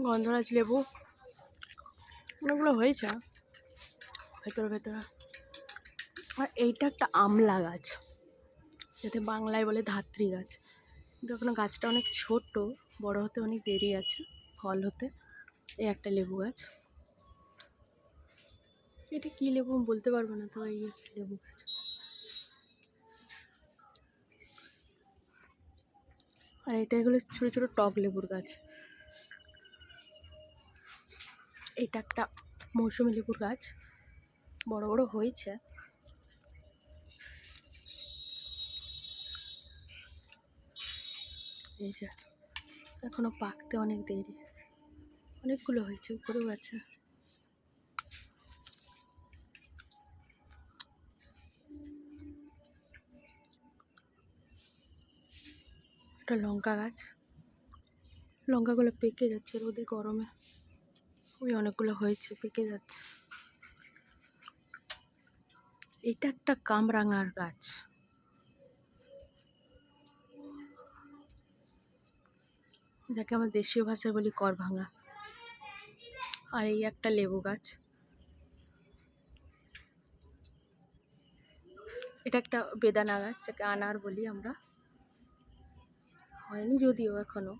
গন্ধরাজ লেবু অনেকগুলো হয়েছে ভেতরে ভেতরে। আর এইটা একটা আমলা গাছ, যাতে বাংলায় বলে ধাত্রী গাছ। কিন্তু এখনো গাছটা অনেক ছোট, বড় হতে অনেক দেরি আছে, ফল হতে। এই একটা লেবু গাছ, এটা কি লেবু বলতে পারবো না, তো এই একটা লেবু গাছ। আর এটা এগুলো ছোটো ছোটো টক লেবুর গাছ। এটা একটা মৌসুমি লেবুর গাছ, বড় বড় হয়েছে। এই যে এখনো পাকতে অনেক দেরি, অনেকগুলো হয়েছে, উপরেও আছে। একটা লঙ্কা গাছ, লঙ্কাগুলো পেকে যাচ্ছে রোদে গরমে, ওই অনেকগুলো হয়েছে, পেকে যাচ্ছে। এটা একটা কামরাঙার গাছ, যাকে আমরা দেশীয় ভাষায় বলি করভাঙা। আর এই একটা লেবু গাছ, এটা একটা বেদানা গাছ, যাকে আনার বলি আমরা। হয়নি যদিও এখনো।